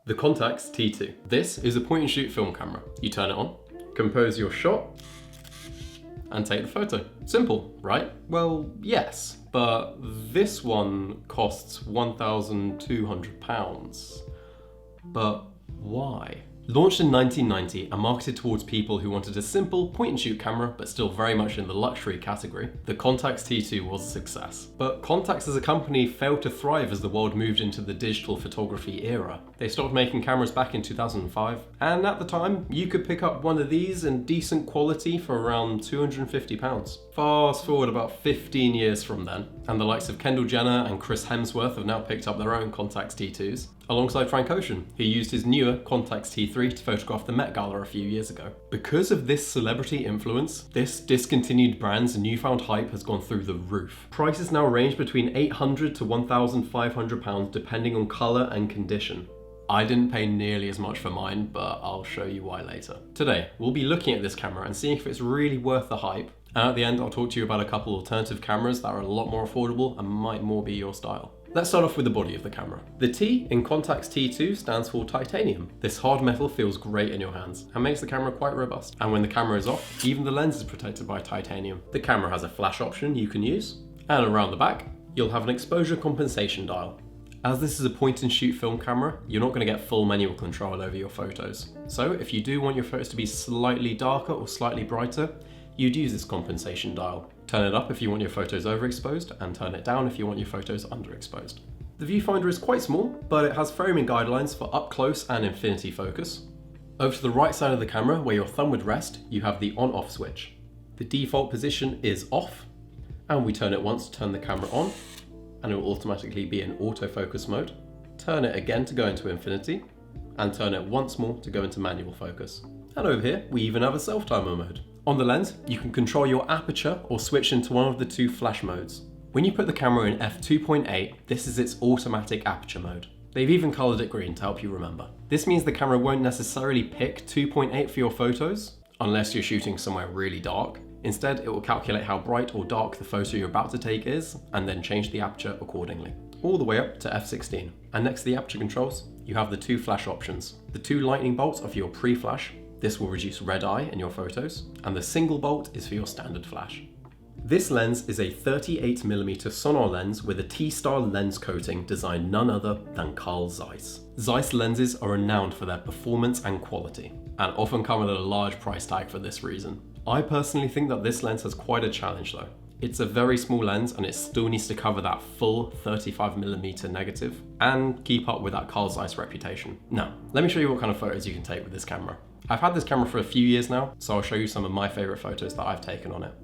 The Contax T2. This is a point and shoot film camera. You turn it on, compose your shot, and take the photo. Simple, right? Well, yes, but this one costs £1,200. But why? Launched in 1990 and marketed towards people who wanted a simple point-and-shoot camera but still very much in the luxury category, the Contax T2 was a success. But Contax as a company failed to thrive as the world moved into the digital photography era. They stopped making cameras back in 2005, and at the time, you could pick up one of these in decent quality for around £250. Fast forward about 15 years from then, and the likes of Kendall Jenner and Chris Hemsworth have now picked up their own Contax T2s, alongside Frank Ocean, who used his newer Contax T3 to photograph the Met Gala a few years ago. Because of this celebrity influence, this discontinued brand's newfound hype has gone through the roof. Prices now range between £800 to £1,500 depending on colour and condition. I didn't pay nearly as much for mine, but I'll show you why later. Today, we'll be looking at this camera and seeing if it's really worth the hype, and at the end I'll talk to you about a couple alternative cameras that are a lot more affordable and might more be your style. Let's start off with the body of the camera. The T in Contax T2 stands for titanium. This hard metal feels great in your hands and makes the camera quite robust. And when the camera is off, even the lens is protected by titanium. The camera has a flash option you can use, and around the back, you'll have an exposure compensation dial. As this is a point and shoot film camera, you're not going to get full manual control over your photos. So if you do want your photos to be slightly darker or slightly brighter, you'd use this compensation dial. Turn it up if you want your photos overexposed, and turn it down if you want your photos underexposed. The viewfinder is quite small, but it has framing guidelines for up close and infinity focus. Over to the right side of the camera, where your thumb would rest, you have the on-off switch. The default position is off, and we turn it once to turn the camera on, and it will automatically be in autofocus mode. Turn it again to go into infinity, and turn it once more to go into manual focus. And over here, we even have a self-timer mode. On the lens, you can control your aperture or switch into one of the two flash modes. When you put the camera in f2.8, this is its automatic aperture mode. They've even colored it green to help you remember. This means the camera won't necessarily pick 2.8 for your photos, unless you're shooting somewhere really dark. Instead, it will calculate how bright or dark the photo you're about to take is, and then change the aperture accordingly. All the way up to f16. And next to the aperture controls, you have the two flash options. The two lightning bolts are for your pre-flash. This will reduce red eye in your photos, and the single bolt is for your standard flash. This lens is a 38mm Sonnar lens with a T-Star lens coating designed none other than Carl Zeiss. Zeiss lenses are renowned for their performance and quality, and often come with a large price tag for this reason. I personally think that this lens has quite a challenge though. It's a very small lens and it still needs to cover that full 35mm negative and keep up with that Carl Zeiss reputation. Now, let me show you what kind of photos you can take with this camera. I've had this camera for a few years now, so I'll show you some of my favorite photos that I've taken on it.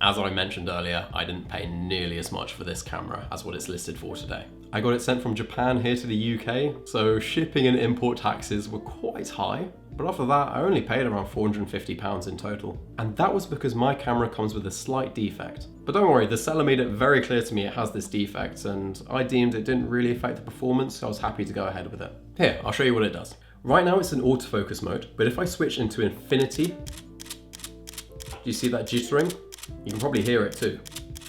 As I mentioned earlier, I didn't pay nearly as much for this camera as what it's listed for today. I got it sent from Japan here to the UK, so shipping and import taxes were quite high, but after that I only paid around £450 in total. And that was because my camera comes with a slight defect. But don't worry, the seller made it very clear to me it has this defect, and I deemed it didn't really affect the performance, so I was happy to go ahead with it. Here, I'll show you what it does. Right now it's in autofocus mode, but if I switch into infinity, do you see that jittering? You can probably hear it too.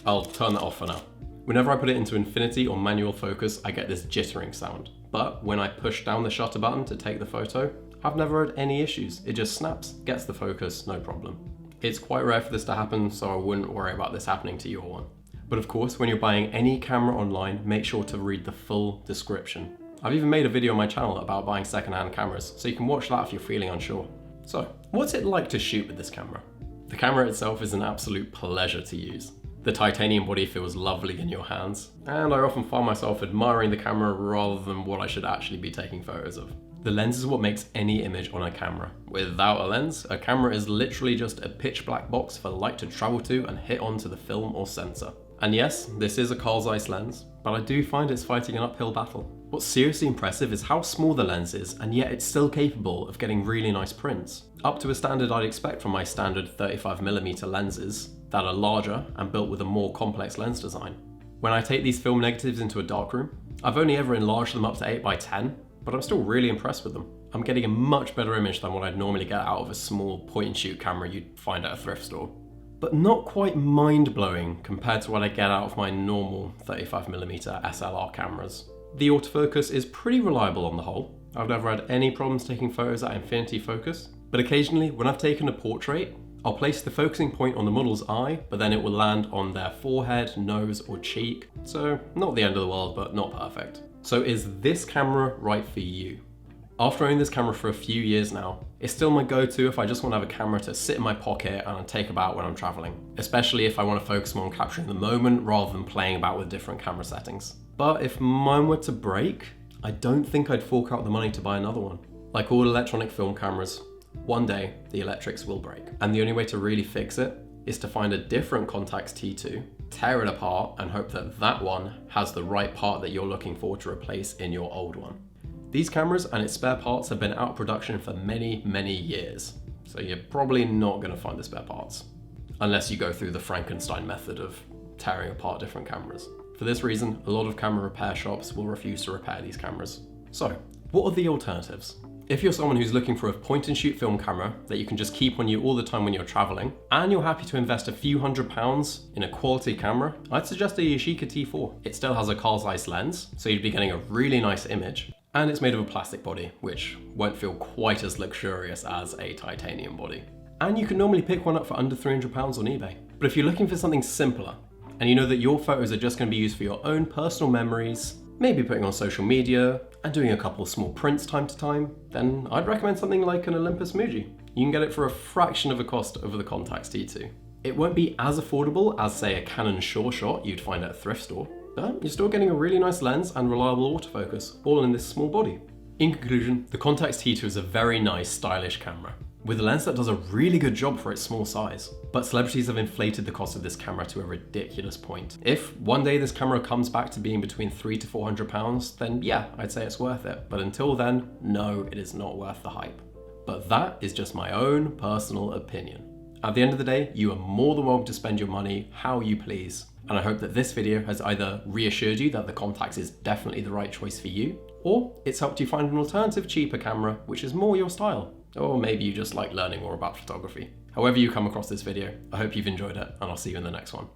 I'll turn that off for now. Whenever I put it into infinity or manual focus, I get this jittering sound. But when I push down the shutter button to take the photo, I've never had any issues. It just snaps, gets the focus, no problem. It's quite rare for this to happen, so I wouldn't worry about this happening to your one. But of course, when you're buying any camera online, make sure to read the full description. I've even made a video on my channel about buying secondhand cameras, so you can watch that if you're feeling unsure. So, what's it like to shoot with this camera? The camera itself is an absolute pleasure to use. The titanium body feels lovely in your hands, and I often find myself admiring the camera rather than what I should actually be taking photos of. The lens is what makes any image on a camera. Without a lens, a camera is literally just a pitch black box for light to travel to and hit onto the film or sensor. And yes, this is a Carl Zeiss lens, but I do find it's fighting an uphill battle. What's seriously impressive is how small the lens is, and yet it's still capable of getting really nice prints. Up to a standard I'd expect from my standard 35mm lenses that are larger and built with a more complex lens design. When I take these film negatives into a darkroom, I've only ever enlarged them up to 8x10, but I'm still really impressed with them. I'm getting a much better image than what I'd normally get out of a small point and shoot camera you'd find at a thrift store. But not quite mind-blowing compared to what I get out of my normal 35mm SLR cameras. The autofocus is pretty reliable on the whole. I've never had any problems taking photos at infinity focus, but occasionally when I've taken a portrait, I'll place the focusing point on the model's eye, but then it will land on their forehead, nose, or cheek. So not the end of the world, but not perfect. So is this camera right for you? After owning this camera for a few years now, it's still my go-to if I just want to have a camera to sit in my pocket and take about when I'm traveling, especially if I want to focus more on capturing the moment rather than playing about with different camera settings. But if mine were to break, I don't think I'd fork out the money to buy another one. Like all electronic film cameras, one day the electrics will break. And the only way to really fix it is to find a different Contax T2, tear it apart, and hope that that one has the right part that you're looking for to replace in your old one. These cameras and its spare parts have been out of production for many, many years, so you're probably not going to find the spare parts, unless you go through the Frankenstein method of tearing apart different cameras. For this reason, a lot of camera repair shops will refuse to repair these cameras. So, what are the alternatives? If you're someone who's looking for a point and shoot film camera that you can just keep on you all the time when you're traveling, and you're happy to invest a few £100s in a quality camera, I'd suggest a Yashica T4. It still has a Carl Zeiss lens, so you'd be getting a really nice image, and it's made of a plastic body, which won't feel quite as luxurious as a titanium body. And you can normally pick one up for under £300 on eBay. But if you're looking for something simpler, and you know that your photos are just going to be used for your own personal memories, maybe putting on social media, and doing a couple of small prints time to time, then I'd recommend something like an Olympus Muji. You can get it for a fraction of the cost of the Contax T2. It won't be as affordable as, say, a Canon Sure Shot you'd find at a thrift store, but you're still getting a really nice lens and reliable autofocus, all in this small body. In conclusion, the Contax T2 is a very nice, stylish camera, with a lens that does a really good job for its small size. But celebrities have inflated the cost of this camera to a ridiculous point. If one day this camera comes back to being between £300 to £400, then yeah, I'd say it's worth it. But until then, no, it is not worth the hype. But that is just my own personal opinion. At the end of the day, you are more than welcome to spend your money how you please. And I hope that this video has either reassured you that the Contax is definitely the right choice for you, or it's helped you find an alternative cheaper camera which is more your style. Or maybe you just like learning more about photography. However you come across this video, I hope you've enjoyed it, and I'll see you in the next one.